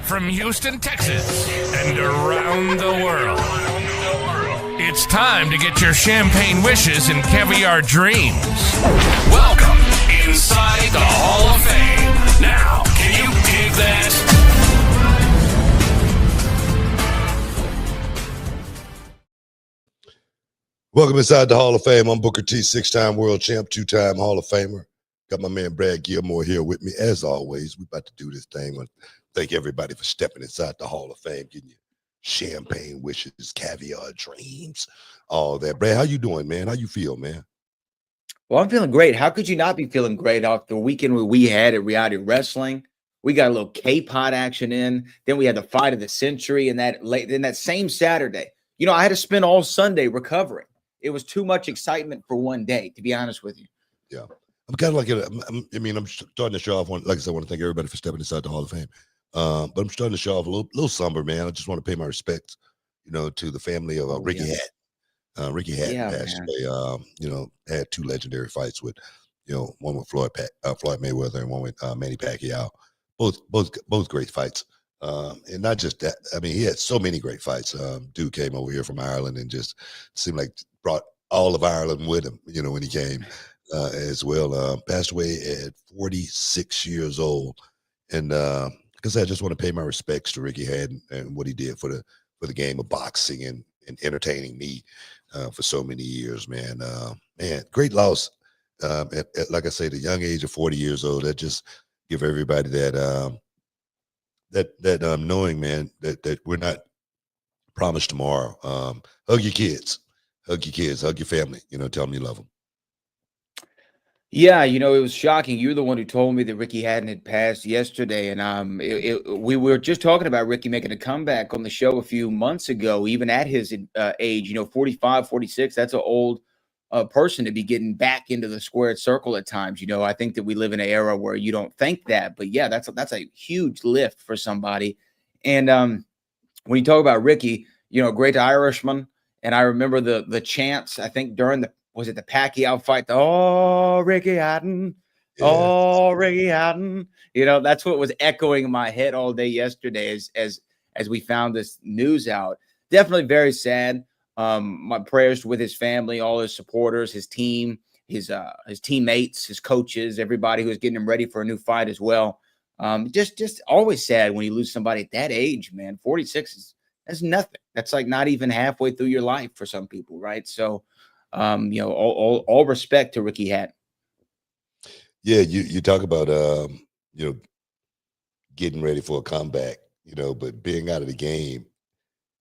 from Houston, Texas, and around the world. It's time to get your champagne wishes and caviar dreams. Welcome inside the Hall of Fame. Now, can you dig that? Welcome inside the Hall of Fame. I'm Booker T, 6-time world champ, 2-time Hall of Famer. Got my man Brad Gilmore here with me. As always, we're about to do this thing. I want to thank everybody for stepping inside the Hall of Fame, getting you champagne wishes, caviar dreams, all that. Brad, how you doing, man? How you feel, man? Well, I'm feeling great. How could you not be feeling great off the weekend we had at Reality Wrestling? We got a little K-Pod action in. Then we had the fight of the century, and that same Saturday. You know, I had to spend all Sunday recovering. It was too much excitement for one day, to be honest with you. Yeah. I'm kind of like, I'm starting to show off. Like I said, I want to thank everybody for stepping inside the Hall of Fame. But I'm starting to show off a little somber, man. I just want to pay my respects, to the family of Ricky Hatton. Ricky Hatton passed away. Had two legendary fights with, one with Floyd Mayweather and one with Manny Pacquiao. Both great fights. And not just that. I mean, he had so many great fights. Dude came over here from Ireland and just seemed like brought all of Ireland with him, when he came. As well, passed away at 46 years old, and because I just want to pay my respects to Ricky Hatton and what he did for the game of boxing and entertaining me for so many years, man. Great loss. Like I say, the young age of 40 years old. That just give everybody that knowing, man, that we're not promised tomorrow. Hug your kids, hug your family. Tell them you love them. Yeah, it was shocking. You're the one who told me that Ricky Hatton had passed yesterday, and we were just talking about Ricky making a comeback on the show a few months ago, even at his age, 45, 46. That's an old person to be getting back into the squared circle at times. I think that we live in an era where you don't think that, but yeah, that's a huge lift for somebody. And when you talk about Ricky, great Irishman, and I remember the chants, I think during was it the Pacquiao fight? Oh, Ricky Hatton. Yeah. Oh, Ricky Hatton. That's what was echoing in my head all day yesterday as we found this news out. Definitely very sad. My prayers with his family, all his supporters, his team, his teammates, his coaches, everybody who was getting him ready for a new fight as well. Just always sad when you lose somebody at that age, man. 46 that's nothing. That's like not even halfway through your life for some people, right? So all respect to Ricky Hatton. Yeah, you talk about getting ready for a comeback, but being out of the game,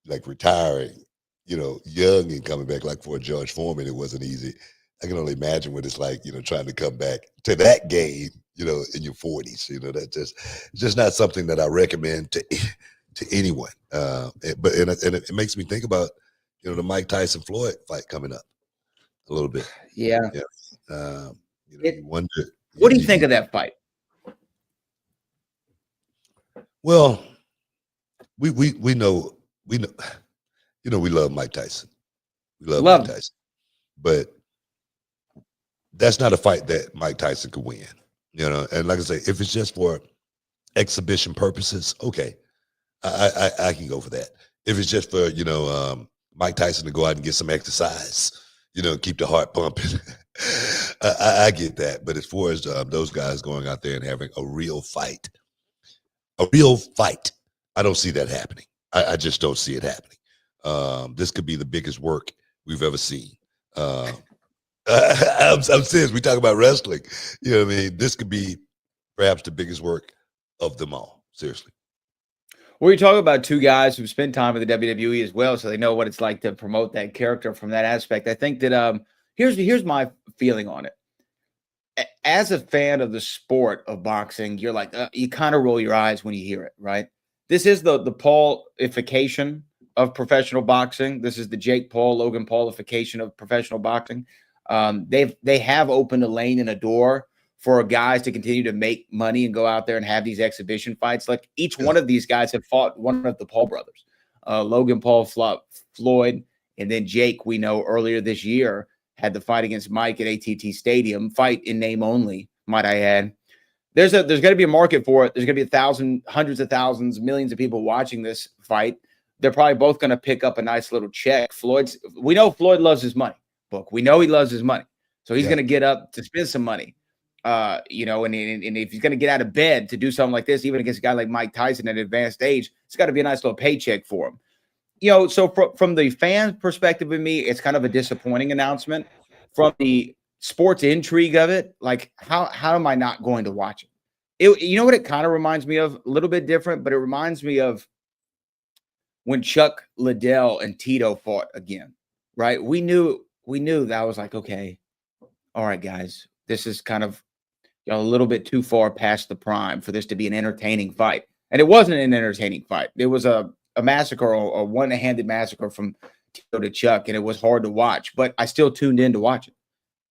like retiring, young and coming back, like for George Foreman, it wasn't easy. I can only imagine what it's like, trying to come back to that game, in your 40s. That's just not something that I recommend to anyone. But it makes me think about, the Mike Tyson Floyd fight coming up. A little bit. Yeah. You wonder. What do you think of that fight? Well, we know, we love Mike Tyson. We love Mike Tyson. But that's not a fight that Mike Tyson could win. And like I say, if it's just for exhibition purposes, okay. I can go for that. If it's just for, Mike Tyson to go out and get some exercise, keep the heart pumping. I get that. But as far as those guys going out there and having a real fight, I don't see that happening. I just don't see it happening. This could be the biggest work we've ever seen. I'm serious. We talk about wrestling. This could be perhaps the biggest work of them all. Seriously. Well, you talk about two guys who spend time with the WWE as well, so they know what it's like to promote that character from that aspect. I think that here's my feeling on it. As a fan of the sport of boxing, you're like, you kind of roll your eyes when you hear it, right? This is the Paulification of professional boxing. This is the Jake Paul, Logan Paulification of professional boxing. They have opened a lane and a door for guys to continue to make money and go out there and have these exhibition fights. Like each one of these guys have fought one of the Paul brothers, Logan Paul, Floyd, and then Jake, we know earlier this year had the fight against Mike at AT&T Stadium, fight in name only, might I add. there's going to be a market for it. There's going to be hundreds of thousands, millions of people watching this fight. They're probably both going to pick up a nice little check. We know Floyd loves his money. Book. We know he loves his money, so he's going to get up to spend some money. And if he's going to get out of bed to do something like this, even against a guy like Mike Tyson at an advanced age, it's got to be a nice little paycheck for him. So from the fan perspective of me, it's kind of a disappointing announcement. From the sports intrigue of it, like how am I not going to watch it? You know what it kind of reminds me of? A little bit different, but it reminds me of when Chuck Liddell and Tito fought again, right? We knew that was like, okay, all right, guys, this is kind of a little bit too far past the prime for this to be an entertaining fight. And it wasn't an entertaining fight. It was a massacre, or a one-handed massacre from Tito to Chuck, and it was hard to watch, but I still tuned in to watch it.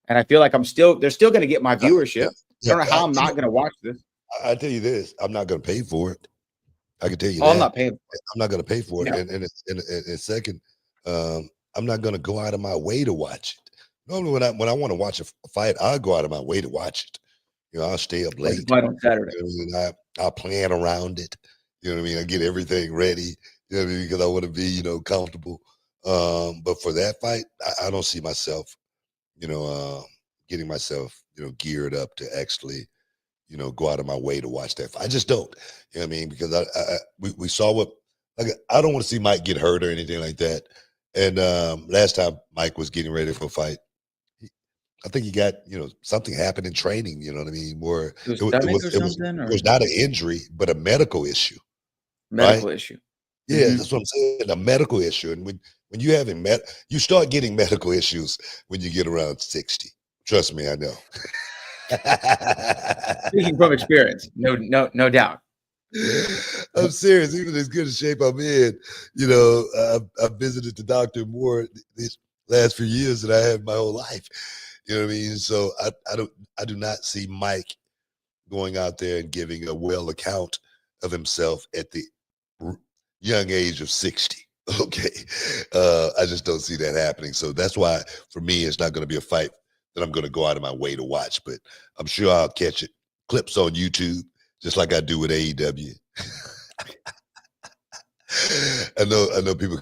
And I feel like they're still going to get my viewership. I don't know how I'm not going to watch this. I tell you this, I'm not going to pay for it. I can tell you that. I'm not paying. I'm not going to pay for it. No. And second, I'm not going to go out of my way to watch it. Normally, when I want to watch a fight, I'll go out of my way to watch it. I'll stay up late. Fight on Saturday. I'll plan around it. You know what I mean? I get everything ready. You know what I mean? Because I want to be, comfortable. But for that fight, I don't see myself, getting myself, geared up to actually, go out of my way to watch that fight. I just don't. You know what I mean? Because we saw I don't want to see Mike get hurt or anything like that. And last time Mike was getting ready for a fight, I think he got, something happened in training, you know what I mean? Where it was not an injury, but a medical issue. Medical issue. Yeah, that's what I'm saying. A medical issue. And when you having you start getting medical issues when you get around 60. Trust me, I know. Speaking from experience, no doubt. I'm serious. Even as good a shape I'm in, I've visited the doctor more these last few years than I have my whole life. You know what I mean? So I do not see Mike going out there and giving a well account of himself at the young age of 60. Okay. I just don't see that happening. So that's why for me, it's not going to be a fight that I'm going to go out of my way to watch, but I'm sure I'll catch it. Clips on YouTube, just like I do with AEW. I know people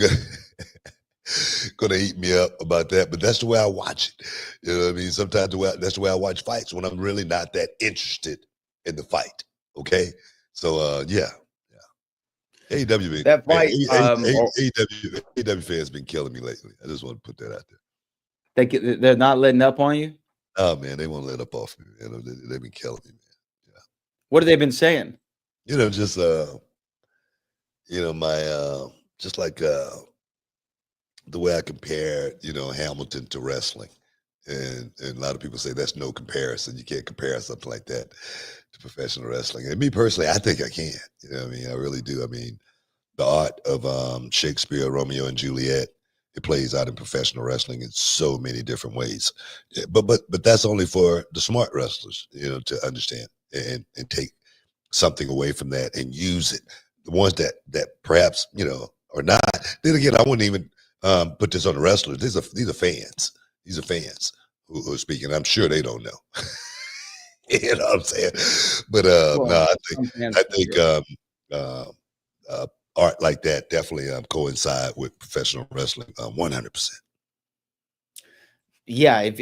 gonna eat me up about that, but that's the way I watch it. You know what I mean? Sometimes that's the way I watch fights, when I'm really not that interested in the fight. Okay, so yeah. AEW, that fight. AEW fans been killing me lately. I just want to put that out there. They're not letting up on you. Oh man, they won't let up off me. They've been killing me, man. Yeah. What have they been saying? Just my just like the way I compare, Hamilton to wrestling. And a lot of people say that's no comparison. You can't compare something like that to professional wrestling. And me personally, I think I can. You know what I mean? I really do. I mean, the art of Shakespeare, Romeo and Juliet, it plays out in professional wrestling in so many different ways. Yeah, but that's only for the smart wrestlers, to understand and take something away from that and use it. The ones that perhaps, are not. Then again, I wouldn't even put this on the wrestlers. These are fans. These are fans who are speaking. I'm sure they don't know. You know what I'm saying? But no, I think art like that definitely coincide with professional wrestling 100%. Yeah, if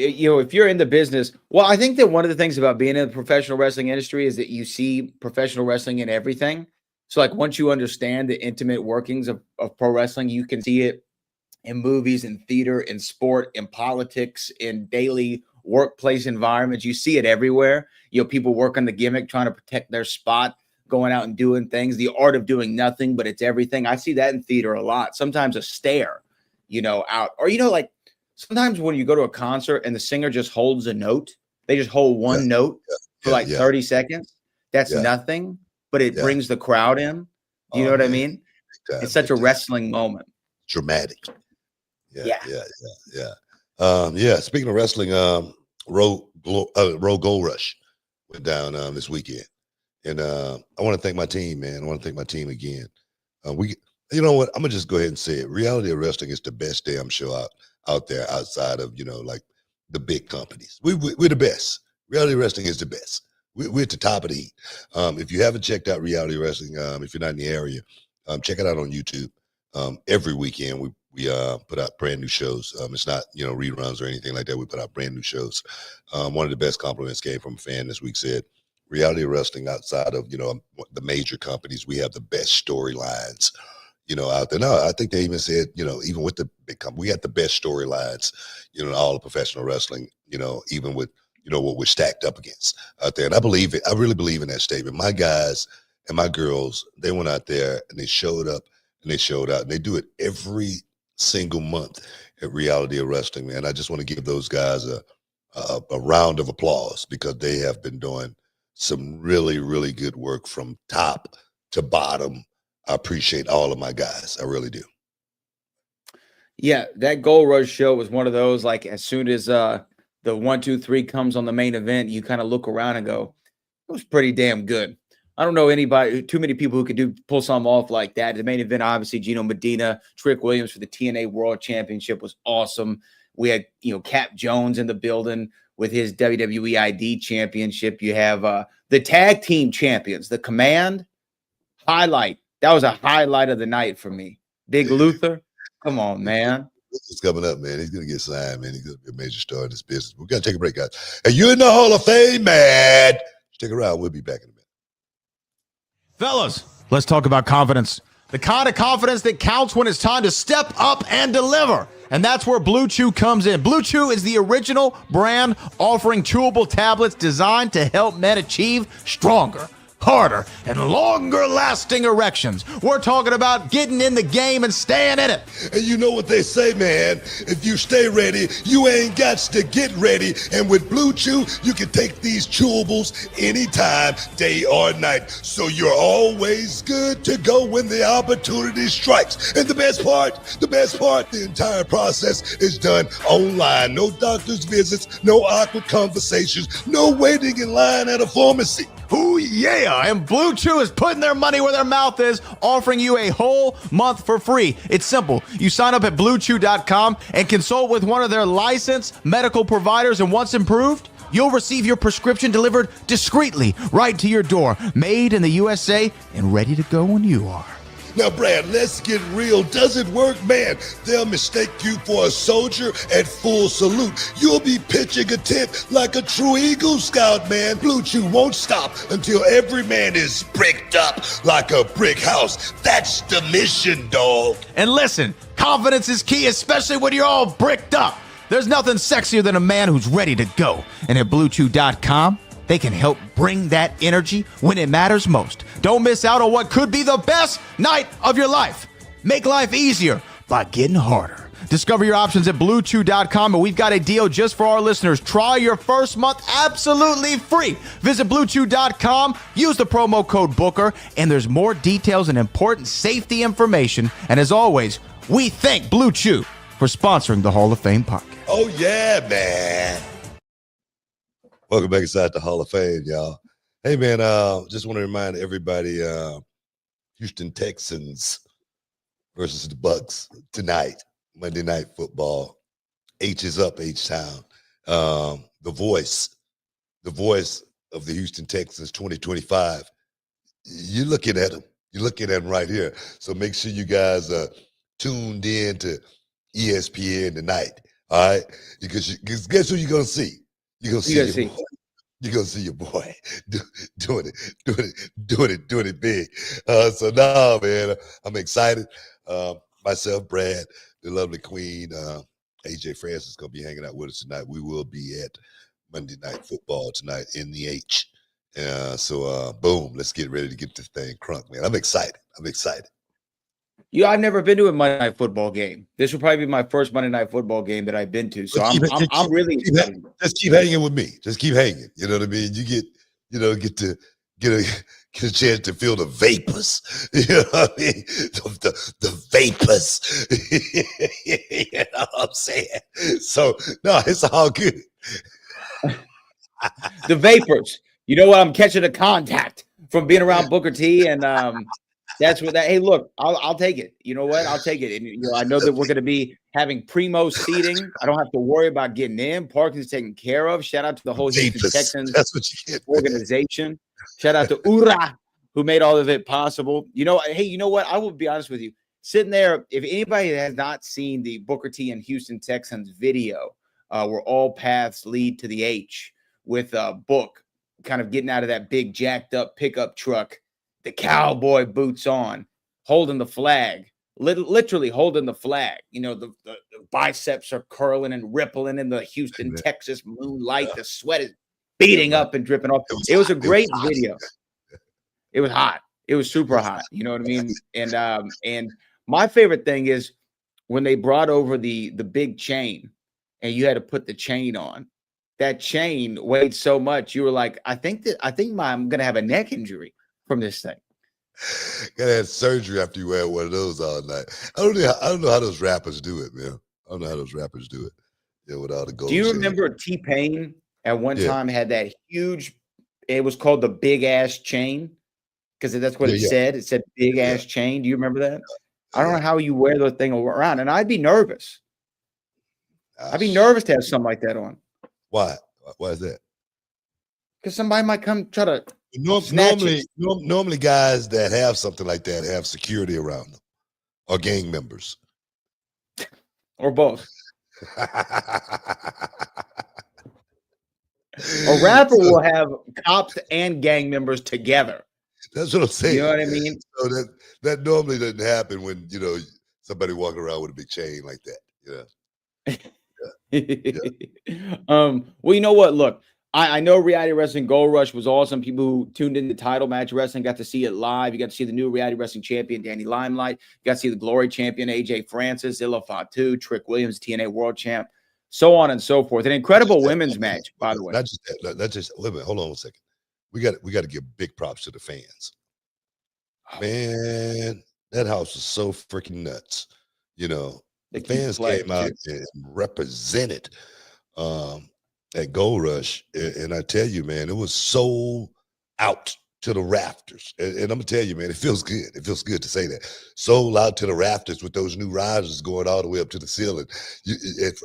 you're in the business, well, I think that one of the things about being in the professional wrestling industry is that you see professional wrestling in everything. So like once you understand the intimate workings of pro wrestling, you can see it in movies, in theater, in sport, in politics, in daily workplace environments. You see it everywhere. People working the gimmick, trying to protect their spot, going out and doing things, the art of doing nothing, but it's everything. I see that in theater a lot. Sometimes a stare, out. Or, like sometimes when you go to a concert and the singer just holds a note, they just hold one note for 30 seconds. That's nothing, but it brings the crowd in. Do you know what I mean? It's such a wrestling moment. Dramatic. Yeah. Speaking of wrestling, Road Gold Rush went down this weekend, and I want to thank my team, man. I want to thank my team again. You know what? I'm gonna just go ahead and say it. Reality of wrestling is the best damn show out there, outside of like the big companies. We're the best. Reality wrestling is the best. we're at the top of the heat. If you haven't checked out reality wrestling, if you're not in the area, check it out on YouTube. Every weekend we put out brand new shows. It's not, reruns or anything like that. We put out brand new shows. One of the best compliments came from a fan this week, said reality wrestling outside of, the major companies, we have the best storylines, out there. No, I think they even said, even with the big company, we got the best storylines, in all of professional wrestling, even with, what we're stacked up against out there. And I believe it. I really believe in that statement. My guys and my girls, they went out there and they showed up and they showed out, and they do it every single month at Reality of Wrestling, man. I just want to give those guys a round of applause, because they have been doing some really, really good work from top to bottom. I appreciate all of my guys. I really do. Yeah, that Gold Rush show was one of those, like, as soon as the 1, 2, 3 comes on the main event, you kind of look around and go, it was pretty damn good. I don't know too many people who could pull something off like that. The main event, obviously, Gino Medina, Trick Williams for the TNA World Championship was awesome. We had, Cap Jones in the building with his WWE ID Championship. You have the tag team champions, the Command, highlight. That was a highlight of the night for me. Big Luther, come on, man. It's coming up, man. He's going to get signed, man. He's going to be a major star in this business. We're going to take a break, guys. And you're in the Hall of Fame, man. Stick around. We'll be back in a minute. Fellas, let's talk about confidence. The kind of confidence that counts when it's time to step up and deliver. And that's where Blue Chew comes in. Blue Chew is the original brand offering chewable tablets designed to help men achieve stronger, harder, and longer-lasting erections. We're talking about getting in the game and staying in it. And you know what they say, man. If you stay ready, you ain't got to get ready. And with Blue Chew, you can take these chewables anytime, day or night. So you're always good to go when the opportunity strikes. And the best part, the entire process is done online. No doctor's visits, no awkward conversations, no waiting in line at a pharmacy. Ooh, yeah. And Blue Chew is putting their money where their mouth is, offering you a whole month for free. It's simple. You sign up at BlueChew.com and consult with one of their licensed medical providers, and once approved, you'll receive your prescription delivered discreetly right to your door, made in the USA and ready to go when you are. Now, Brad, let's get real. Does it work? Man, they'll mistake you for a soldier at full salute. You'll be pitching a tent like a true Eagle Scout, man. Blue Chew won't stop until every man is bricked up like a brick house. That's the mission, dog. And listen, confidence is key, especially when you're all bricked up. There's nothing sexier than a man who's ready to go. And at BlueChew.com, they can help bring that energy when it matters most. Don't miss out on what could be the best night of your life. Make life easier by getting harder. Discover your options at BlueChew.com, and we've got a deal just for our listeners. Try your first month absolutely free. Visit BlueChew.com, use the promo code Booker, and there's more details and important safety information. And as always, we thank Blue Chew for sponsoring the Hall of Fame podcast. Oh, yeah, man. Welcome back inside the Hall of Fame, y'all. Hey, man, just want to remind everybody, Houston Texans versus the Bucks tonight, Monday Night Football. H is up, H-Town. The voice of the Houston Texans 2025. You're looking at him. You're looking at him right here. So make sure you guys tuned in to ESPN tonight, all right? Because guess who you're going to see? You're going to see your boy doing it big. So now, man, I'm excited. Myself, Brad, the lovely queen, AJ Francis is going to be hanging out with us tonight. We will be at Monday Night Football tonight in the H. So boom, let's get ready to get this thing crunk, man. I'm excited. Yeah, I've never been to a Monday Night Football game. This will probably be my first Monday Night Football game that I've been to. So I'm really excited. Just keep hanging with me. Just keep hanging. You know what I mean? You get a chance to feel the vapors. You know what I mean? The vapors. You know what I'm saying? So no, it's all good. The vapors. You know what? I'm catching a contact from being around Booker T and That's what that. Hey, look, I'll take it. You know what? I'll take it. And I know that we're going to be having primo seating. I don't have to worry about getting in. Parking's taken care of. Shout out to the whole Houston Texans That's what you get, organization. Shout out to Ura, who made all of it possible. Hey, you know what? I will be honest with you. Sitting there, if anybody has not seen the Booker T and Houston Texans video, where all paths lead to the H, with Book kind of getting out of that big jacked up pickup truck, the cowboy boots on, holding the flag, literally holding the flag. The biceps are curling and rippling in the Houston, Texas moonlight. The sweat is beating up and dripping off. It was a great video. It was hot. It was super hot. You know what I mean? And my favorite thing is when they brought over the big chain and you had to put the chain on. That chain weighed so much, you were like, I think I'm gonna have a neck injury from this thing. Gotta have surgery after you wear one of those all night. I don't know how those rappers do it, man. I don't know how those rappers do it. Yeah, with all the gold. Do you remember T-Pain at one time had that huge? It was called the big ass chain because that's what it said. It said big ass chain. Do you remember that? I don't know how you wear the thing around, and I'd be nervous. I'd be nervous to have something like that on. Why? Why is that? Because somebody might come try to. Normally, guys that have something like that have security around them, or gang members, or both. A rapper will have cops and gang members together. That's what I'm saying. You know what I mean? So that normally doesn't happen when somebody walking around with a big chain like that. Well, you know what? Look, I know Reality Wrestling Gold Rush was awesome. People who tuned into Title Match Wrestling got to see it live. You got to see the new Reality Wrestling champion, Danny Limelight. You got to see the Glory champion, AJ Francis, Illa Fatu, Trick Williams, TNA World Champ, so on and so forth. An incredible women's match, by the way. Not just that. Not just. Wait a minute. Hold on 1 second. We got to give big props to the fans. Man, that house was so freaking nuts. The fans came out and represented at Gold Rush, and I tell you, man, it was sold out to the rafters. And I'm gonna tell you, man, it feels good. It feels good to say that. Sold out to the rafters with those new risers going all the way up to the ceiling.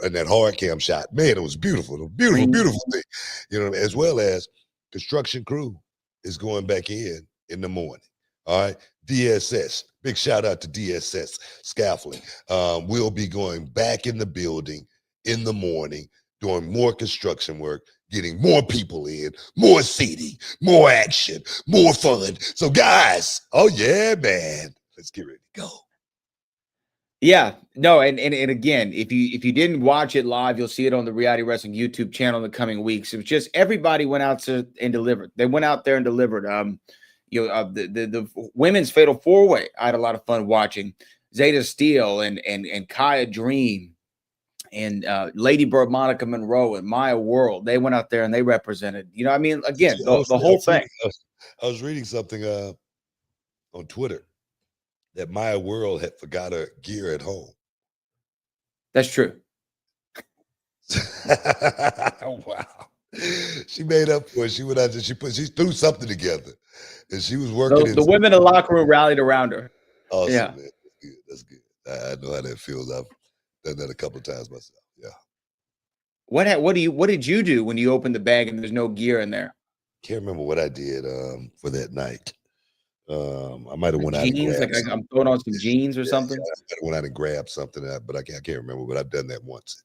And that hard cam shot, man, it was beautiful. A beautiful, beautiful thing. As well as construction crew is going back in the morning. All right. DSS, big shout out to DSS Scaffolding. We'll be going back in the building in the morning, doing more construction work, getting more people in, more seating, more action, more fun. So guys, oh yeah, man, let's get ready to go. Yeah, no, and again, if you didn't watch it live, you'll see it on the Reality Wrestling YouTube channel in the coming weeks. It was just everybody went out and delivered. They went out there and delivered. The women's Fatal 4-Way, I had a lot of fun watching. Zeta Steele and Kaya Dream and Lady Bird, Monica Monroe, and Maya World. They went out there and they represented. Again, the whole thing. I was reading something on Twitter that Maya World had forgot her gear at home. That's true. Oh, wow. She made up for it. She went out there, she threw something together. And she was working. The women in the locker room rallied around her. Awesome, yeah. Man. That's good. I know how that feels. I've done that a couple of times myself. Yeah. What did you do when you opened the bag and there's no gear in there? Can't remember what I did for that night. I might have went out and grabbed something. I'm throwing on some jeans or something. I might have went out and grabbed something, but I can't remember. But I've done that once,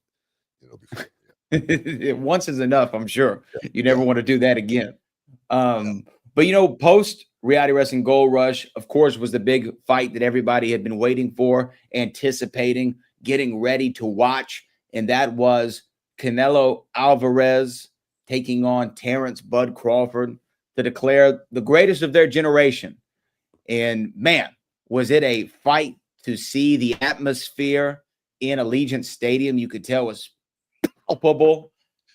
before. Once is enough, I'm sure. You never want to do that again. But post Reality Wrestling Gold Rush, of course, was the big fight that everybody had been waiting for, anticipating, getting ready to watch, and that was Canelo Alvarez taking on Terence Bud Crawford to declare the greatest of their generation. And man, was it a fight to see. The atmosphere in Allegiant Stadium, you could tell, was palpable.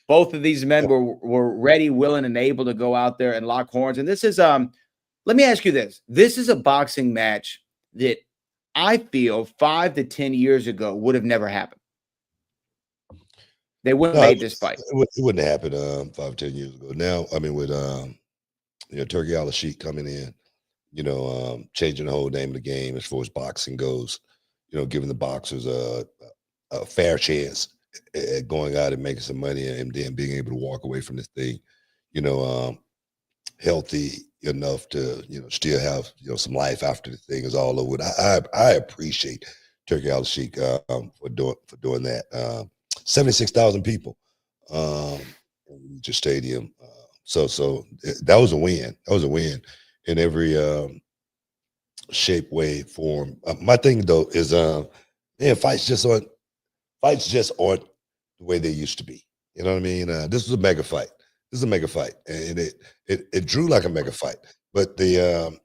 Both of these men were ready, willing, and able to go out there and lock horns. And this is, let me ask you this. This is a boxing match that I feel 5 to 10 years ago would have never happened. They wouldn't have made this fight. It wouldn't have happened 5 or 10 years ago. Now, I mean, with Turkey Al-Sheikh coming in, changing the whole name of the game as far as boxing goes, giving the boxers a fair chance at going out and making some money and then being able to walk away from this thing, healthy enough to, still have, some life after the thing is all over. I appreciate Turkey Al Sheik for doing that. 76,000 people in the stadium. So that was a win. That was a win in every shape, way, form. My thing though is, fights just aren't the way they used to be. You know what I mean? This was a mega fight. This is a mega fight, and it drew like a mega fight. But the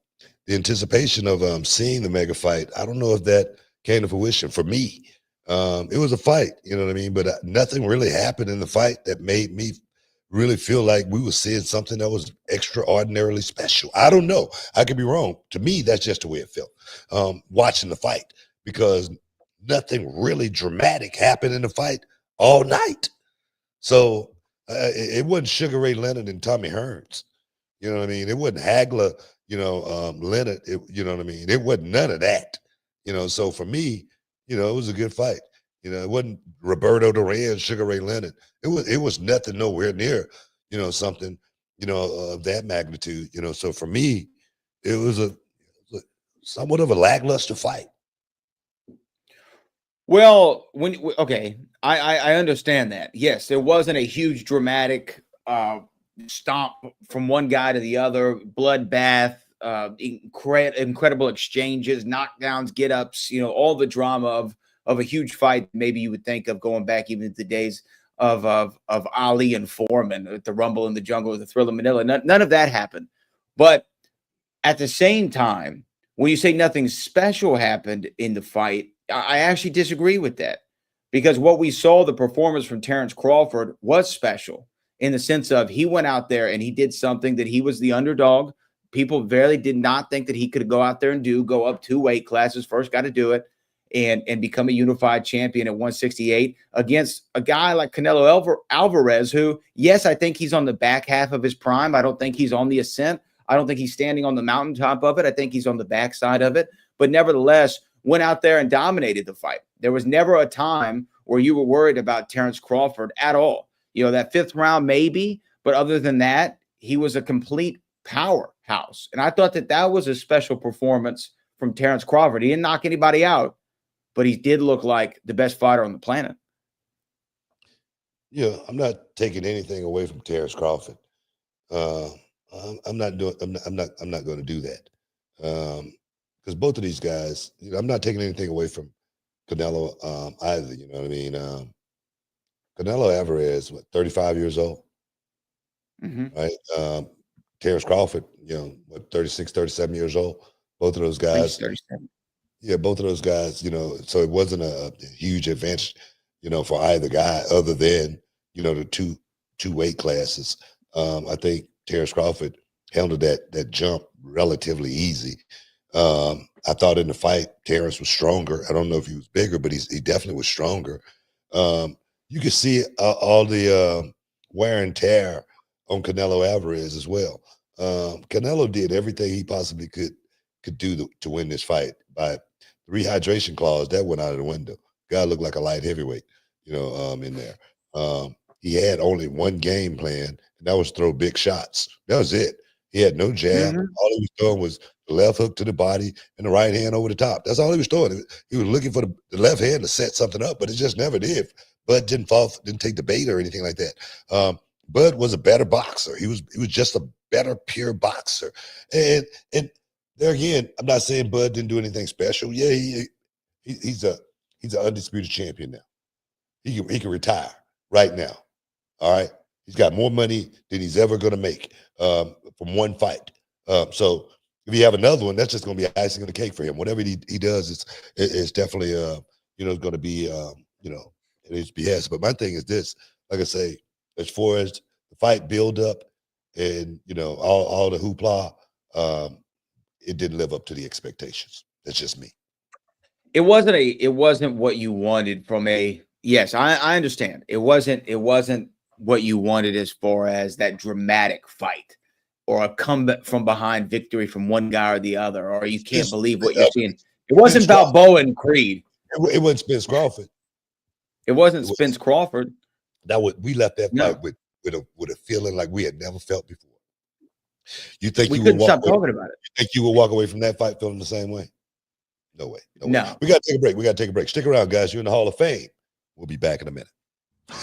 anticipation of seeing the mega fight, I don't know if that came to fruition for me. It was a fight, you know what I mean? But nothing really happened in the fight that made me really feel like we were seeing something that was extraordinarily special. I don't know. I could be wrong. To me, that's just the way it felt, watching the fight, because nothing really dramatic happened in the fight all night. So it wasn't Sugar Ray Leonard and Tommy Hearns. You know what I mean? It wasn't Hagler, Leonard. You know what I mean? It wasn't none of that. So for me, it was a good fight. It wasn't Roberto Duran, Sugar Ray Leonard. It was nothing nowhere near, something, of that magnitude. So for me, it was a somewhat of a lackluster fight. Well, I understand that. Yes, there wasn't a huge dramatic stomp from one guy to the other, bloodbath, incredible exchanges, knockdowns, get-ups, all the drama of a huge fight. Maybe you would think of going back even to the days of Ali and Foreman at the Rumble in the Jungle with the Thriller Manila. None of that happened. But at the same time, when you say nothing special happened in the fight, I actually disagree with that, because what we saw, the performance from Terence Crawford, was special in the sense of he went out there and he did something that he was the underdog. People really did not think that he could go out there and go up 2 weight classes, first got to do it, and become a unified champion at 168 against a guy like Canelo Alvarez, who, yes, I think he's on the back half of his prime. I don't think he's on the ascent. I don't think he's standing on the mountaintop of it. I think he's on the backside of it. But nevertheless, went out there and dominated the fight. There was never a time where you were worried about Terence Crawford at all. That 5th round, maybe, but other than that, he was a complete powerhouse. And I thought that was a special performance from Terence Crawford. He didn't knock anybody out, but he did look like the best fighter on the planet. Yeah, I'm not taking anything away from Terence Crawford. I'm not going to do that. Because both of these guys, I'm not taking anything away from Canelo either. You know what I mean? Canelo Alvarez, 35 years old, right? Terence Crawford, 36, 37 years old. Both of those guys. 37. Yeah, both of those guys, so it wasn't a huge advantage, for either guy other than, the two weight classes. I think Terence Crawford handled that jump relatively easy. I thought in the fight, Terence was stronger. I don't know if he was bigger, but he definitely was stronger. You could see all the wear and tear on Canelo Alvarez as well. Canelo did everything he possibly could do to win this fight. By the rehydration clause, that went out of the window. Guy looked like a light heavyweight, in there. He had only one game plan, and that was throw big shots. That was it. He had no jab. All he was doing was the left hook to the body and the right hand over the top. That's all he was doing. He was looking for the left hand to set something up, but it just never did. Bud didn't take the bait or anything like that. Bud was a better boxer. He was just a better pure boxer. And there again, I'm not saying Bud didn't do anything special. Yeah, he's an undisputed champion now. He can retire right now. All right. He's got more money than he's ever going to make from one fight. So if you have another one, that's just going to be icing on the cake for him. Whatever he does, it's definitely going to be at his behest. But my thing is this: like I say, as far as the fight build up and all the hoopla, it didn't live up to the expectations. That's just me. It wasn't what you wanted from a. Yes, I understand. It wasn't what you wanted as far as that dramatic fight or a comeback from behind victory from one guy or the other, or you can't believe what you're seeing. It wasn't Balboa and Creed. It wasn't Spence Crawford. It wasn't Spence Crawford. We left that fight with a feeling like we had never felt before. You think we couldn't stop talking about it? You think you would walk away from that fight feeling the same way? No way. No. We got to take a break. Stick around, guys. You're in the Hall of Fame. We'll be back in a minute.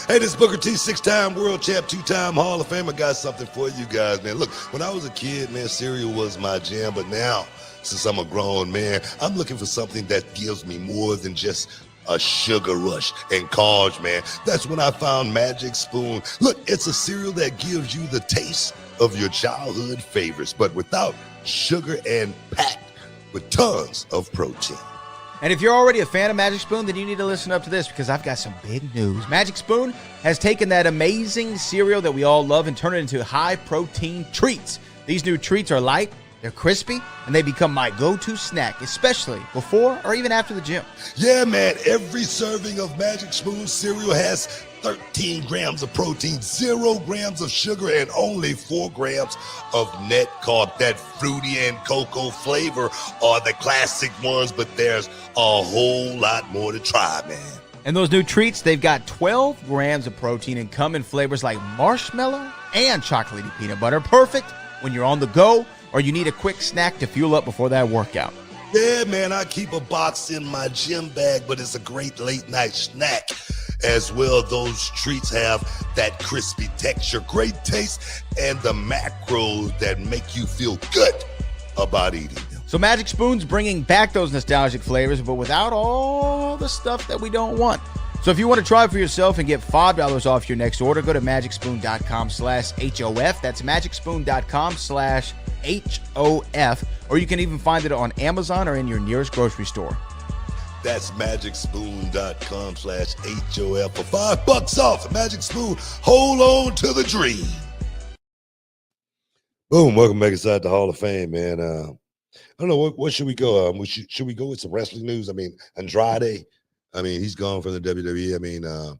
Hey, this is Booker T, 6-time world champ, 2-time Hall of Fame. I got something for you guys, man. Look, when I was a kid, man, cereal was my jam. But now, since I'm a grown man, I'm looking for something that gives me more than just a sugar rush and carbs, man. That's when I found Magic Spoon. Look, it's a cereal that gives you the taste of your childhood favorites, but without sugar and packed with tons of protein. And if you're already a fan of Magic Spoon, then you need to listen up to this because I've got some big news. Magic Spoon has taken that amazing cereal that we all love and turned it into high-protein treats. These new treats are light, they're crispy, and they become my go-to snack, especially before or even after the gym. Yeah, man, every serving of Magic Spoon cereal has 13 grams of protein, 0 grams of sugar, and only 4 grams of net carb. That fruity and cocoa flavor are the classic ones, but there's a whole lot more to try, man. And those new treats, they've got 12 grams of protein and come in flavors like marshmallow and chocolatey peanut butter. Perfect when you're on the go or you need a quick snack to fuel up before that workout. Yeah, man, I keep a box in my gym bag, but it's a great late night snack as well. Those treats have that crispy texture, great taste, and the macros that make you feel good about eating them. So Magic Spoon's bringing back those nostalgic flavors, but without all the stuff that we don't want. So if you want to try it for yourself and get $5 off your next order, go to magicspoon.com/HOF. That's magicspoon.com/HOF. Or you can even find it on Amazon or in your nearest grocery store. That's magicspoon.com/HOF for $5 off. Magic Spoon, hold on to the dream. Boom, welcome back inside the Hall of Fame, man. I don't know, what should we go? Should we go with some wrestling news? I mean, Andrade, he's gone from the WWE.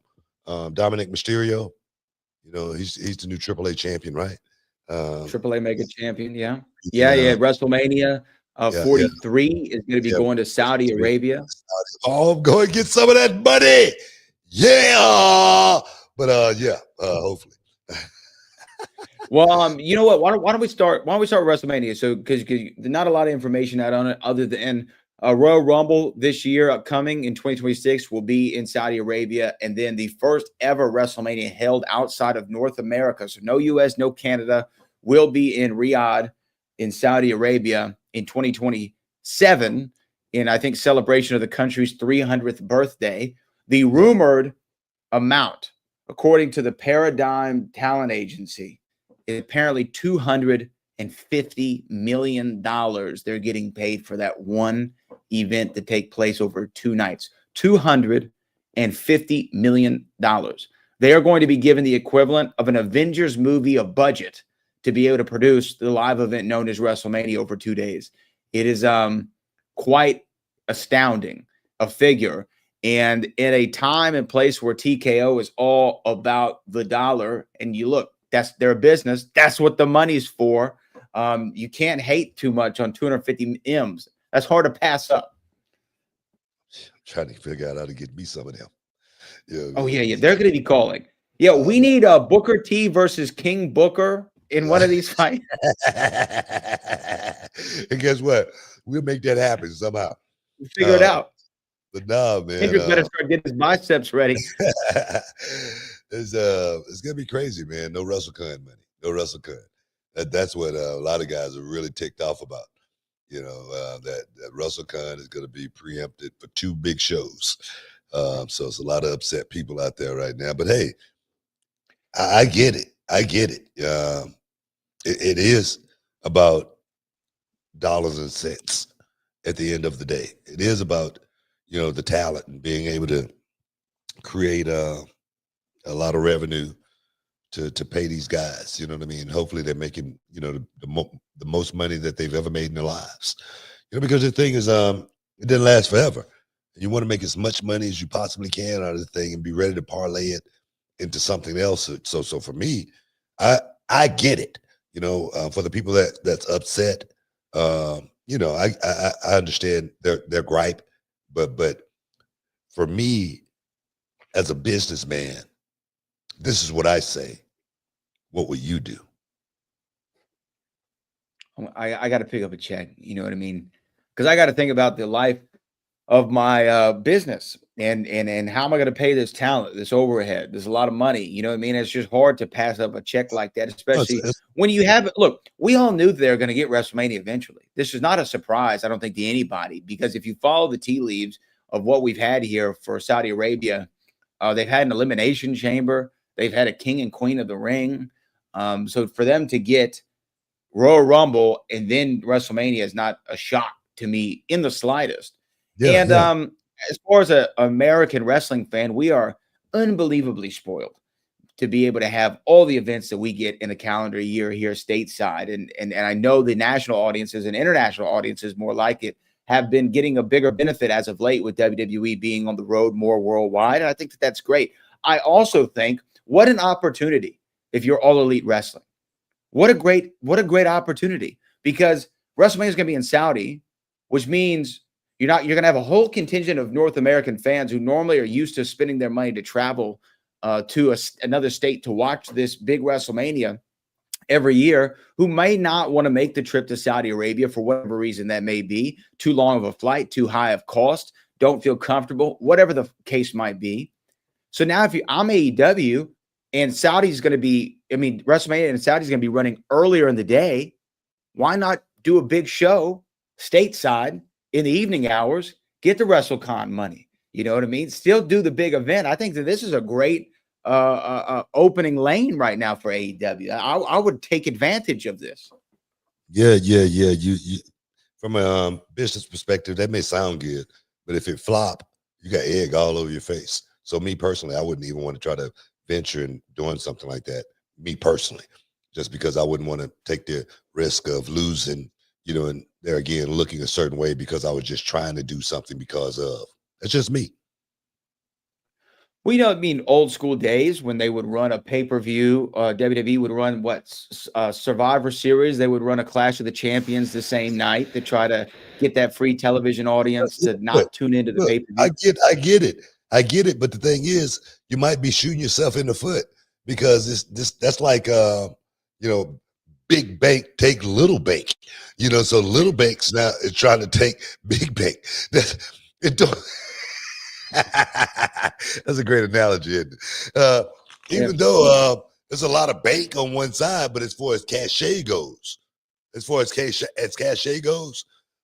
Dominic Mysterio, he's the new AAA champion, right? AAA Mega Champion, yeah. WrestleMania 43 is going to be going to Saudi Arabia. Oh, go and get some of that money. Yeah. But hopefully. Well, you know what? Why don't we start WrestleMania? So because not a lot of information out on it other than Royal Rumble this year upcoming in 2026 will be in Saudi Arabia, and then the first ever WrestleMania held outside of North America. So no US, no Canada, will be in Riyadh in Saudi Arabia in 2027 in, I think, celebration of the country's 300th birthday. The rumored amount, according to the Paradigm Talent Agency, is apparently $250 million they're getting paid for that one event to take place over 2 nights. $250 million. They are going to be given the equivalent of an Avengers movie of budget to be able to produce the live event known as WrestleMania over 2 days. It is quite astounding, a figure. And in a time and place where TKO is all about the dollar, and you look, that's their business. That's what the money's for. You can't hate too much on 250 M's. That's hard to pass up. I'm trying to figure out how to get me some of them. Yeah. Oh, yeah. They're going to be calling. Yeah, we need Booker T versus King Booker in one of these fights. And guess what? We'll make that happen somehow. We'll figure it out. But no, man. Hendrix better start getting his biceps ready. It's gonna be crazy, man. No WrestleCon money. No WrestleCon. That's what a lot of guys are really ticked off about. That WrestleCon is gonna be preempted for 2 big shows. So it's a lot of upset people out there right now. But hey, I get it. It is about dollars and cents at the end of the day. It is about the talent and being able to create a lot of revenue to pay these guys. You know what I mean? Hopefully they're making the most money that they've ever made in their lives. Because the thing is, it didn't last forever. You want to make as much money as you possibly can out of the thing and be ready to parlay it into something else. So for me, I get it. For the people that's upset, I understand their gripe, but for me as a businessman, this is what I say. What would you do? I got to pick up a check. You know what I mean? Because I got to think about the life of my business and how am I going to pay this talent, this overhead? There's a lot of money. You know what I mean? It's just hard to pass up a check like that, especially when you have it. Look, we all knew they're going to get WrestleMania eventually. This is not a surprise, I don't think, to anybody, because if you follow the tea leaves of what we've had here for Saudi Arabia, they've had an elimination chamber. They've had a king and queen of the ring. So for them to get Royal Rumble and then WrestleMania is not a shock to me in the slightest. Yeah, and as far as an American wrestling fan, we are unbelievably spoiled to be able to have all the events that we get in a calendar year here stateside. And I know the national audiences and international audiences, more like it, have been getting a bigger benefit as of late with WWE being on the road more worldwide. And I think that that's great. I also think what an opportunity if you're All Elite Wrestling. What a great opportunity, because WrestleMania is going to be in Saudi, which means you're going to have a whole contingent of North American fans who normally are used to spending their money to travel to another state to watch this big WrestleMania every year, who may not want to make the trip to Saudi Arabia for whatever reason that may be, too long of a flight, too high of cost, don't feel comfortable, whatever the case might be. So now if I'm AEW and Saudi's going to be, WrestleMania and Saudi's going to be running earlier in the day, why not do a big show stateside in the evening hours, get the WrestleCon money? You know what I mean? Still do the big event. I think that this is a great opening lane right now for AEW. I would take advantage of this. Yeah. You from a business perspective, that may sound good, but if it flop, you got egg all over your face. So me personally, I wouldn't even want to try to venture in doing something like that. Me personally, just because I wouldn't want to take the risk of losing, and there again looking a certain way because I was just trying to do something because of. It's just me. Well, old school days when they would run a pay-per-view, WWE would run Survivor Series. They would run a Clash of the Champions the same night to try to get that free television audience to not tune into the pay-per-view. I get it. But the thing is, you might be shooting yourself in the foot, because that's like, big bank take little bank, so little banks now is trying to take big bank. That's a great analogy, isn't it? Even though there's a lot of bank on one side, but as far as cachet goes,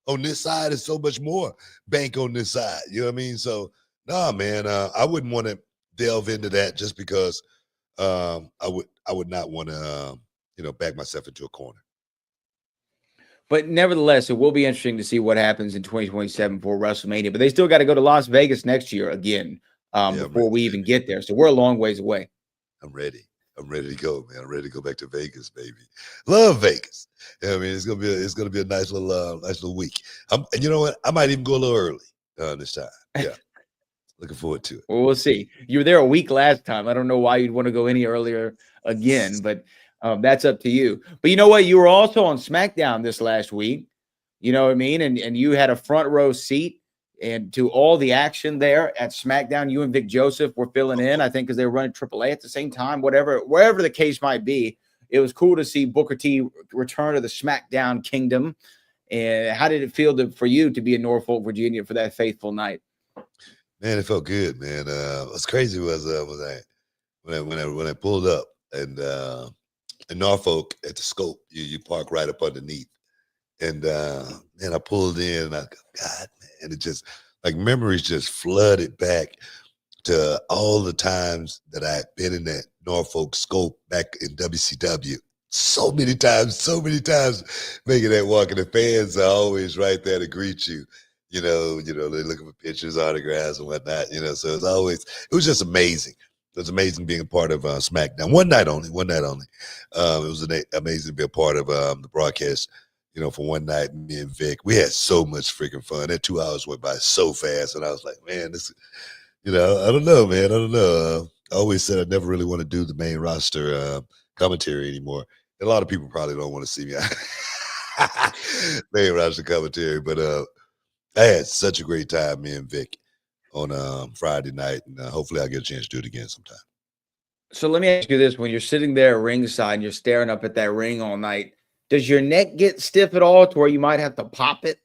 on this side is so much more bank on this side. You know what I mean? So, nah, man, I wouldn't want to delve into that just because I would not want to, back myself into a corner. But nevertheless, it will be interesting to see what happens in 2027 for WrestleMania. But they still got to go to Las Vegas next year again before we even get there. So we're a long ways away. I'm ready to go, man. I'm ready to go back to Vegas, baby. Love Vegas. It's gonna be a nice little week. And you know what? I might even go a little early this time. Yeah, looking forward to it. Well, we'll see. You were there a week last time. I don't know why you'd want to go any earlier again, but that's up to you. But you know what? You were also on SmackDown this last week. You know what I mean? And you had a front row seat and to all the action there at SmackDown. You and Vic Joseph were filling in, I think, because they were running AAA at the same time, wherever the case might be. It was cool to see Booker T return to the SmackDown kingdom. And how did it feel for you to be in Norfolk, Virginia for that faithful night? Man, it felt good, man. What's crazy was when I pulled up and in Norfolk at the Scope, you park right up underneath. And I pulled in and I go, God, man, it just like memories just flooded back to all the times that I had been in that Norfolk Scope back in WCW. So many times making that walk, and the fans are always right there to greet you. They're looking for pictures, autographs, and whatnot. So it was just amazing. It was amazing being a part of SmackDown. One night only. It was amazing to be a part of the broadcast, for one night. Me and Vic, we had so much freaking fun. That 2 hours went by so fast, and I was like, man, this, I don't know, man. I don't know. I always said I never really want to do the main roster commentary anymore. a lot of people probably don't want to see me. They watch the commentary, but I had such a great time, me and Vic, on Friday night, and hopefully I'll get a chance to do it again sometime. So let me ask you this: when you're sitting there at ringside and you're staring up at that ring all night, does your neck get stiff at all to where you might have to pop it?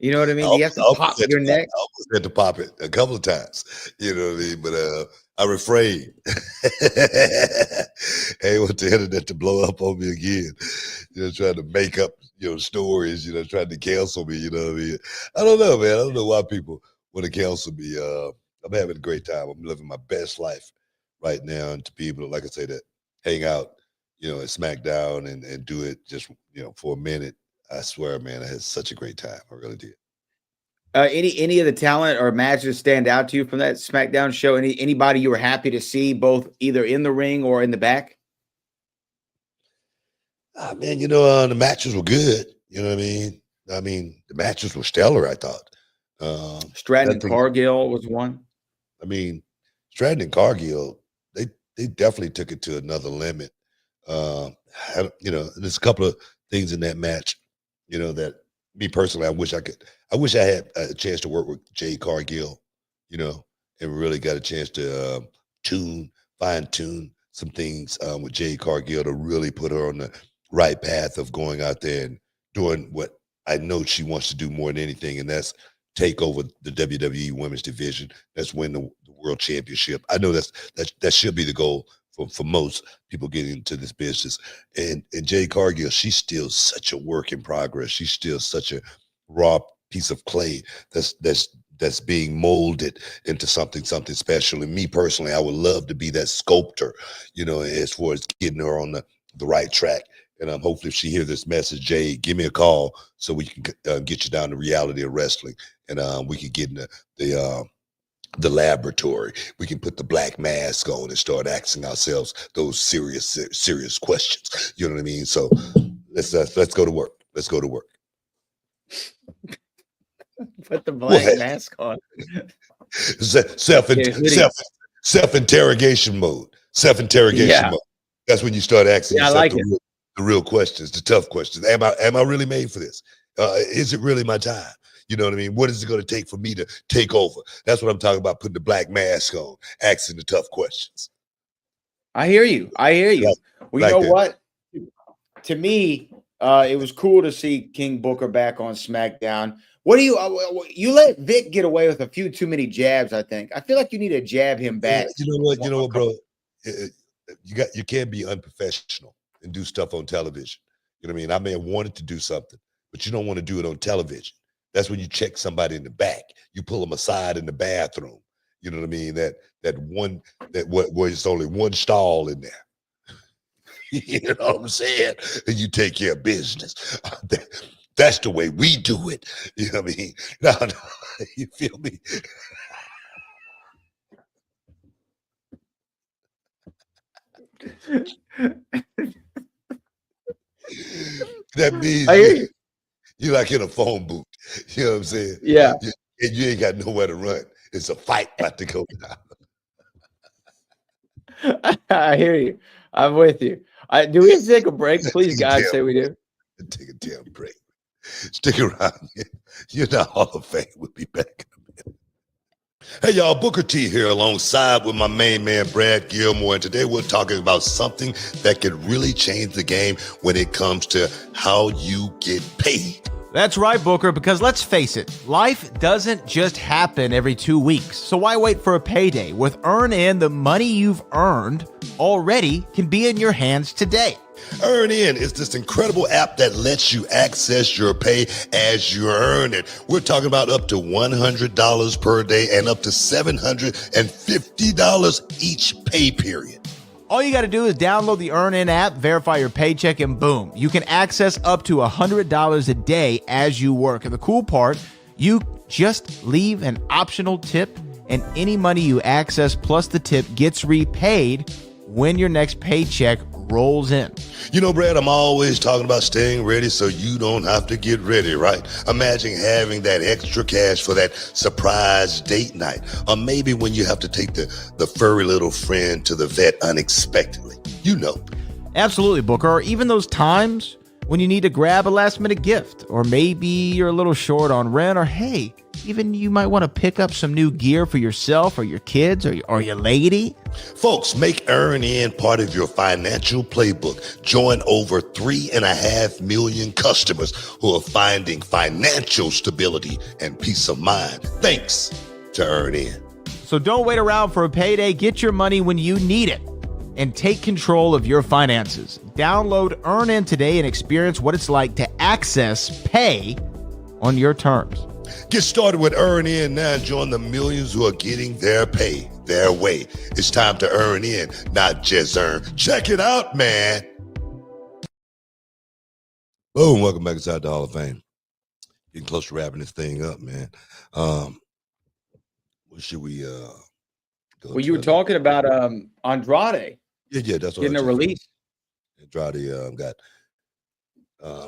You know what I mean? Do you have to pop your neck? I almost had to pop it a couple of times. You know what I mean? But I refrained. I want the internet to blow up on me again. Trying to make up, stories, trying to cancel me, you know what I mean? I don't know, man. I don't know why people want to cancel me. I'm having a great time. I'm living my best life right now. And to be able to, like I say, to hang out, at SmackDown and do it just, for a minute. I swear, man, I had such a great time. I really did. Any of the talent or matches stand out to you from that SmackDown show? Anybody you were happy to see, both either in the ring or in the back? Man, the matches were good. You know what I mean? The matches were stellar, I thought. Stratton and Cargill was one. Stratton and Cargill, they definitely took it to another limit. There's a couple of things in that match, that me personally, I wish I had a chance to work with Jade Cargill, and really got a chance to fine tune some things with Jade Cargill to really put her on the right path of going out there and doing what I know she wants to do more than anything, and that's take over the WWE Women's Division. That's win the World Championship. I know that should be the goal for most people getting into this business. And Jade Cargill, she's still such a work in progress. She's still such a raw piece of clay that's being molded into something special. And me personally, I would love to be that sculptor, as far as getting her on the right track. And hopefully if she hears this message, Jade, give me a call so we can get you down to reality of wrestling. And we can get in the laboratory. We can put the black mask on and start asking ourselves those serious questions. You know what I mean? So let's go to work. Let's go to work. Put the black mask on. Self-interrogation mode. Self-interrogation mode. That's when you start asking yourself the real questions, the tough questions. Am I really made for this? Is it really my time? You know what I mean? What is it going to take for me to take over? That's what I'm talking about, putting the black mask on, asking the tough questions. I hear you. Well, you know what? To me, it was cool to see King Booker back on SmackDown. What do you let Vic get away with a few too many jabs, I think. I feel like you need to jab him back. You know what, bro? You can't be unprofessional and do stuff on television. You know what I mean? I may have wanted to do something, but you don't want to do it on television. That's when you check somebody in the back. You pull them aside in the bathroom. You know what I mean? Where it's only one stall in there. You know what I'm saying? And you take care of business. That's the way we do it. You know what I mean? No, you feel me? That means you're like in a phone booth. You know what I'm saying? Yeah. And you ain't got nowhere to run. It's a fight about to go down. I hear you. I'm with you. Do we take a break? Please, God, say we do. Take a damn break. Stick around. You're not Hall of Fame. We'll be back in a minute. Hey, y'all, Booker T here alongside with my main man, Brad Gilmore. And today we're talking about something that could really change the game when it comes to how you get paid. That's right, Booker, because let's face it, life doesn't just happen every 2 weeks. So why wait for a payday? With EarnIn, the money you've earned already can be in your hands today. EarnIn is this incredible app that lets you access your pay as you earn it. We're talking about up to $100 per day and up to $750 each pay period. All you got to do is download the EarnIn app, verify your paycheck, and boom, you can access up to $100 a day as you work. And the cool part, you just leave an optional tip, and any money you access plus the tip gets repaid when your next paycheck rolls in. You know, Brad, I'm always talking about staying ready so you don't have to get ready, right? Imagine having that extra cash for that surprise date night, or maybe when you have to take the furry little friend to the vet unexpectedly. You know. Absolutely, Booker. Or even those times when you need to grab a last-minute gift, or maybe you're a little short on rent, or hey, even you might want to pick up some new gear for yourself or your kids or your lady. Folks, make Earn In part of your financial playbook. Join over 3.5 million customers who are finding financial stability and peace of mind thanks to Earn In. So don't wait around for a payday. Get your money when you need it and take control of your finances. Download Earn In today and experience what it's like to access pay on your terms. Get started with Earn In now and join the millions who are getting their pay their way. It's time to earn in, not just earn. Check it out, man. Boom, welcome back inside the Hall of Fame. Getting close to wrapping this thing up, man. What should we go Well, you were talking about Andrade. Yeah, that's what getting a release. Andrade got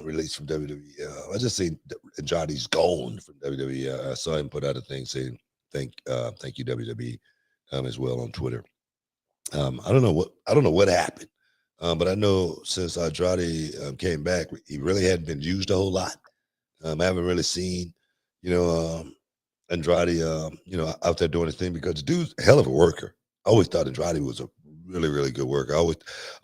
released from WWE. I just seen Andrade's gone from WWE. I saw him put out a thing saying thank you WWE as well on Twitter. I don't know what happened, but I know since Andrade came back, he really hadn't been used a whole lot. I haven't really seen Andrade out there doing his thing, because the dude's a hell of a worker. I always thought Andrade was a really, really good worker. I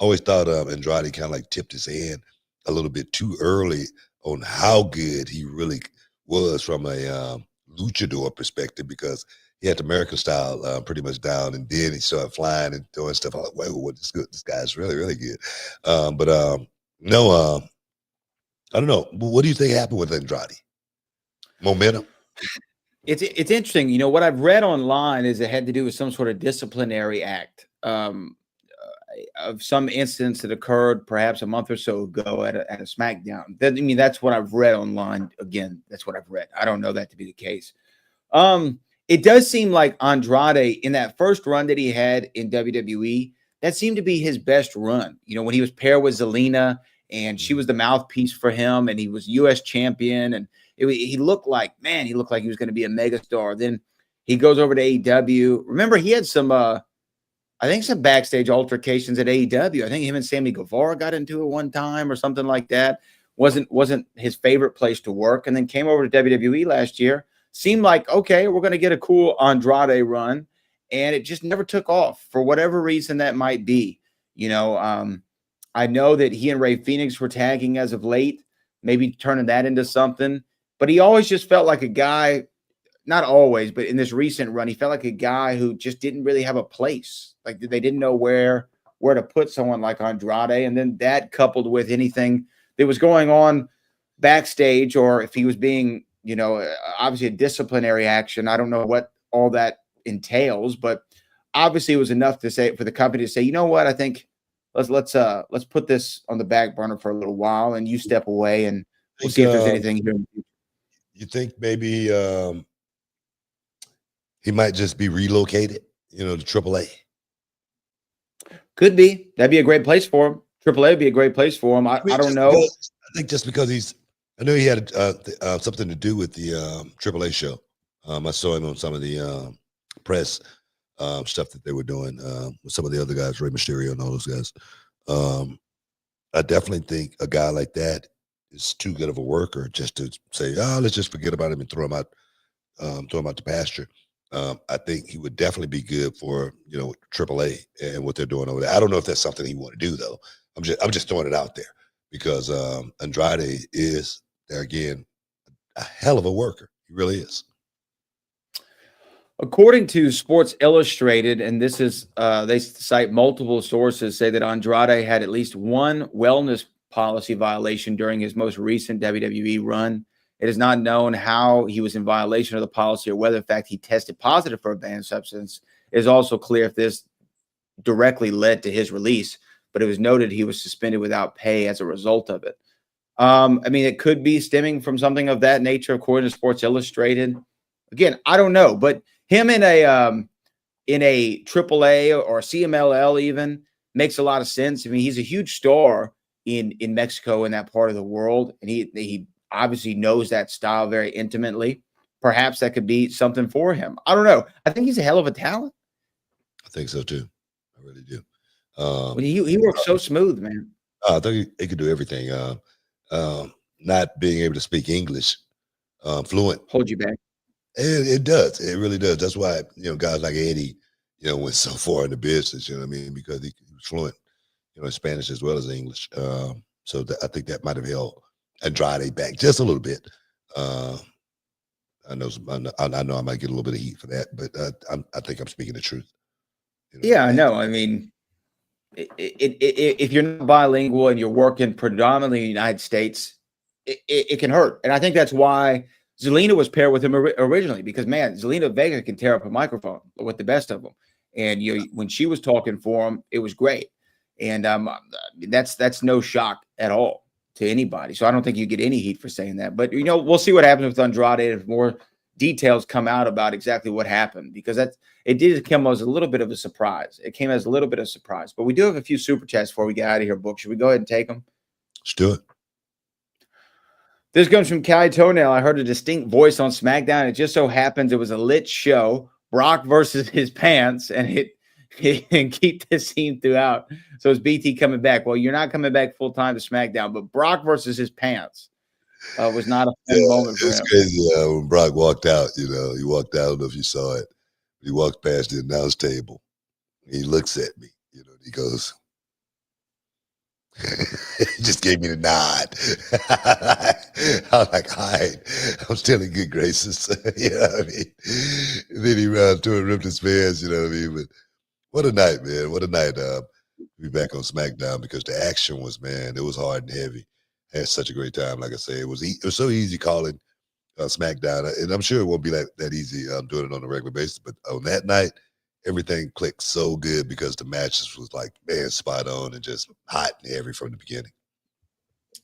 always thought Andrade kind of like tipped his hand a little bit too early on how good he really was from a luchador perspective, because he had the American style pretty much down, and then he started flying and doing stuff. I'm like, wait, this guy's really, really good. No, I don't know. What do you think happened with Andrade? Momentum? It's interesting. You know, what I've read online is it had to do with some sort of disciplinary act of some incidents that occurred perhaps a month or so ago at a SmackDown. That's what I've read online. Again, that's what I've read. I don't know that to be the case. It does seem like Andrade, in that first run that he had in WWE, that seemed to be his best run. You know, when he was paired with Zelina and she was the mouthpiece for him, and he was U.S. champion, and he looked like he was going to be a megastar. Then he goes over to AEW. Remember, he had some backstage altercations at AEW. I think him and Sammy Guevara got into it one time or something like that. Wasn't his favorite place to work, and then came over to WWE last year. Seemed like, okay, we're going to get a cool Andrade run, and it just never took off for whatever reason that might be. You know, I know that he and Ray Phoenix were tagging as of late, maybe turning that into something, but he always just felt like a guy, not always, but in this recent run, he felt like a guy who just didn't really have a place. Like, they didn't know where to put someone like Andrade. And then that, coupled with anything that was going on backstage, or if he was being, obviously a disciplinary action. I don't know what all that entails, but obviously it was enough to say for the company to say, you know what, I think let's put this on the back burner for a little while, and you step away, and we'll see if there's anything here. You think maybe he might just be relocated, to AAA? Could be. That'd be a great place for him. AAA would be a great place for him. I don't know. I think just because I know he had something to do with the AAA show. I saw him on some of the press stuff that they were doing with some of the other guys, Rey Mysterio and all those guys. I definitely think a guy like that is too good of a worker just to say, let's just forget about him and throw him out the pasture. I think he would definitely be good for AAA and what they're doing over there. I don't know if that's something he want to do though. I'm just throwing it out there because Andrade is there again a hell of a worker. He really is. According to Sports Illustrated, and this is they cite multiple sources, say that Andrade had at least one wellness policy violation during his most recent WWE run. It is not known how he was in violation of the policy or whether, in fact, he tested positive for a banned substance. It is also clear if this directly led to his release, but it was noted he was suspended without pay as a result of it. It could be stemming from something of that nature, according to Sports Illustrated. Again, I don't know, but him in a AAA or CMLL even makes a lot of sense. I mean, he's a huge star in Mexico, in that part of the world, and he obviously knows that style very intimately. Perhaps that could be something for him. I don't know. I think he's a hell of a talent. I think so too. I really do. Well, he works so smooth, man. I think he could do everything. Not being able to speak English fluent, Hold you back. it does. It really does. That's why guys like Eddie, went so far in the business. You know what I mean? Because he was fluent, in Spanish as well as English. So I think that might have held Andrade back just a little bit. I know I might get a little bit of heat for that, but I think I'm speaking the truth. Yeah, I know. I mean, if you're not bilingual and you're working predominantly in the United States, it can hurt. And I think that's why Zelina was paired with him originally, because, man, Zelina Vega can tear up a microphone with the best of them. And when she was talking for him, it was great. And that's no shock at all to anybody. So I don't think you get any heat for saying that. But, we'll see what happens with Andrade if more details come out about exactly what happened, because it did come as a little bit of a surprise. It came as a little bit of a surprise. But we do have a few super chats before we get out of here, Book. Should we go ahead and take them? Let's do it. This comes from Cali Toenail. I heard a distinct voice on SmackDown. It just so happens it was a lit show. Brock versus his pants, and and keep this scene throughout. So is BT coming back? Well, you're not coming back full time to SmackDown, but Brock versus his pants was not a fun moment for him. It's crazy when Brock walked out. He walked out. I don't know if you saw it. He walked past the announce table. He looks at me. He goes. He just gave me the nod. I'm like, all right, I'm still in good graces. You know what I mean? And then he ran to and ripped his pants, you know what I mean? But what a night, man. What a night. Be back on SmackDown, because the action was, man, it was hard and heavy. I had such a great time. Like I say, it was so easy calling SmackDown. And I'm sure it won't be that easy doing it on a regular basis. But on that night, everything clicked so good, because the matches was like, man, spot on and just hot and heavy from the beginning.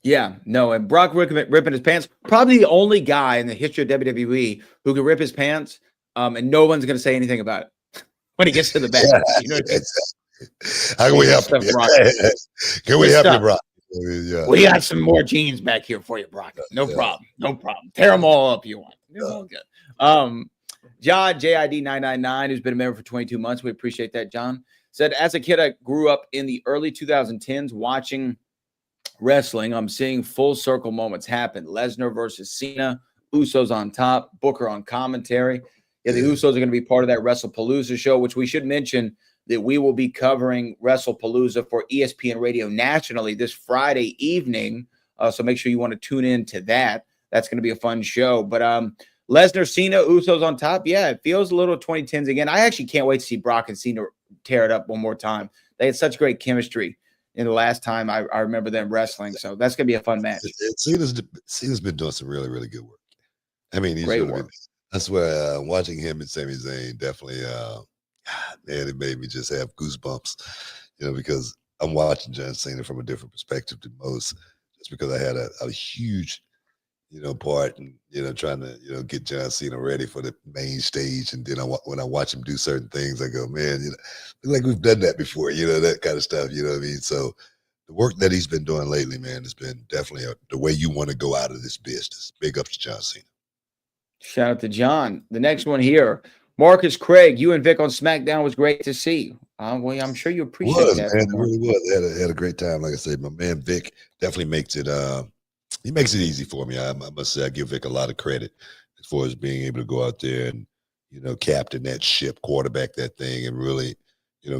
Yeah, no, and Brock ripping his pants, probably the only guy in the history of WWE who can rip his pants, and no one's going to say anything about it when he gets to the back. How can we help you? Can we help you, Brock? Yeah. We got some more jeans back here for you, Brock. No problem. No problem. Tear them all up you want. They're all good. John, JID999, who's been a member for 22 months. We appreciate that, John. Said, as a kid, I grew up in the early 2010s watching wrestling. I'm seeing full circle moments happen. Lesnar versus Cena, Usos on top, Booker on commentary. Yeah, the Usos are going to be part of that WrestlePalooza show, which we should mention that we will be covering WrestlePalooza for ESPN Radio nationally this Friday evening. So make sure you want to tune in to that. That's going to be a fun show. But Lesnar, Cena, Usos on top. Yeah, it feels a little 2010s again. I actually can't wait to see Brock and Cena tear it up one more time. They had such great chemistry in the last time I remember them wrestling. So that's going to be a fun match. Cena's been doing some really, really good work. I mean, he's great really work. That's where watching him and Sami Zayn definitely, man, it made me just have goosebumps, because I'm watching John Cena from a different perspective than most, just because I had a huge part and, trying to, get John Cena ready for the main stage. And then when I watch him do certain things, I go, man, like we've done that before, that kind of stuff, you know what I mean? So the work that he's been doing lately, man, has been definitely the way you want to go out of this business. Big ups to John Cena. Shout out to John. The next one here, Marcus Craig, you and Vic on SmackDown was great to see. Well, I'm sure you appreciate that. Man, it really was. Had a great time. Like I said, my man Vic definitely makes it he makes it easy for me. I must say, I give Vic a lot of credit as far as being able to go out there and, captain that ship, quarterback that thing, and really,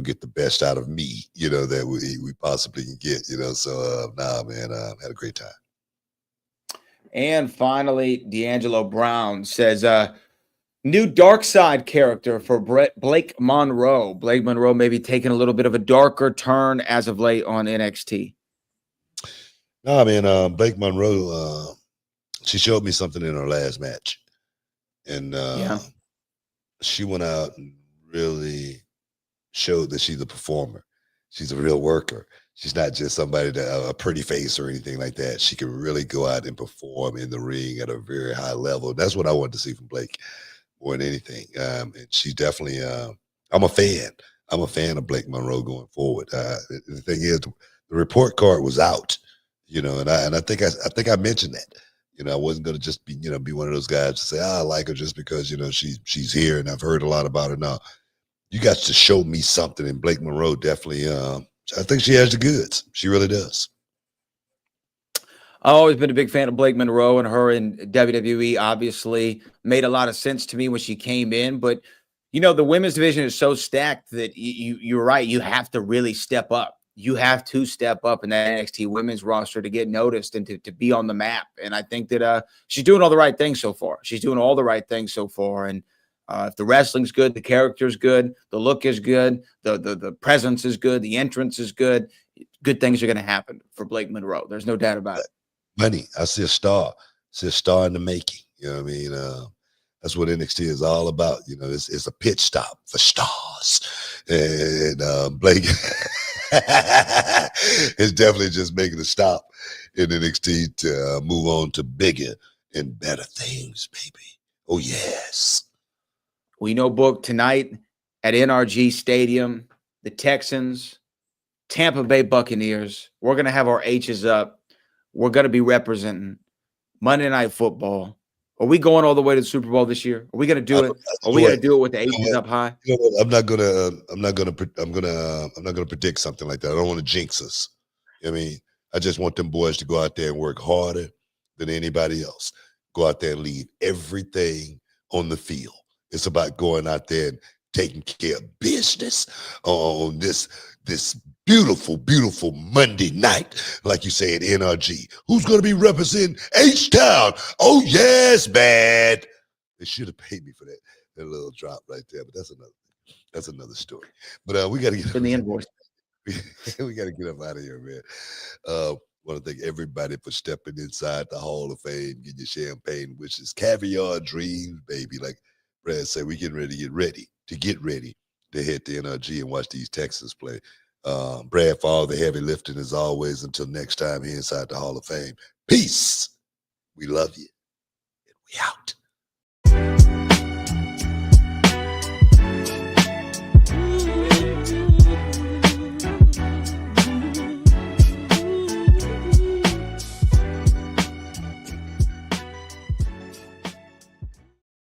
get the best out of me, that we possibly can get, So, man, had a great time. And finally, D'Angelo Brown says, new dark side character for Blake Monroe. Blake Monroe may be taking a little bit of a darker turn as of late on NXT. No, man, Blake Monroe, she showed me something in her last match. And she went out and really showed that she's a performer. She's a real worker. She's not just somebody that a pretty face or anything like that. She can really go out and perform in the ring at a very high level. That's what I want to see from Blake more than anything. And she definitely, I'm a fan. I'm a fan of Blake Monroe going forward. The thing is, the report card was out, and I think I mentioned that. I wasn't going to just be, be one of those guys to say, I like her just because, she's here and I've heard a lot about her. Now, you got to show me something, and Blake Monroe definitely I think she has the goods. She really does. I've always been a big fan of Blake Monroe, and her in WWE obviously made a lot of sense to me when she came in. But, you know, the women's division is so stacked that you're right. You have to really step up. You have to step up in that NXT women's roster to get noticed and to be on the map. And I think that she's doing all the right things so far. She's doing all the right things so far. And if the wrestling's good, the character's good, the look is good, the presence is good, the entrance is good, good things are going to happen for Blake Monroe. There's no doubt about it. Money. I see a star. I see a star in the making. You know what I mean? That's what NXT is all about. You know, it's a pit stop for stars. And Blake is definitely just making a stop in NXT to move on to bigger and better things, baby. Oh, yes. We know book tonight at NRG Stadium, the Texans, Tampa Bay Buccaneers. We're going to have our H's up. We're going to be representing Monday Night Football. Are we going all the way to the Super Bowl this year? Are we going to do it? Are we going to do it with the H's up high? You know what? I'm not gonna predict something like that. I don't want to jinx us. I mean, I just want them boys to go out there and work harder than anybody else. Go out there and leave everything on the field. It's about going out there and taking care of business on this beautiful, beautiful Monday night, like you say at NRG. Who's going to be representing H-Town? Oh, yes, man. They should have paid me for that little drop right there, but that's another story. But we got to get in the invoice. We got to get up out of here, man. Want to thank everybody for stepping inside the Hall of Fame, getting your champagne wishes, caviar dreams, baby. Like Brad said, we getting ready to get ready to hit the NRG and watch these Texans play. Brad, for all the heavy lifting as always. Until next time here inside the Hall of Fame. Peace. We love you. And we out.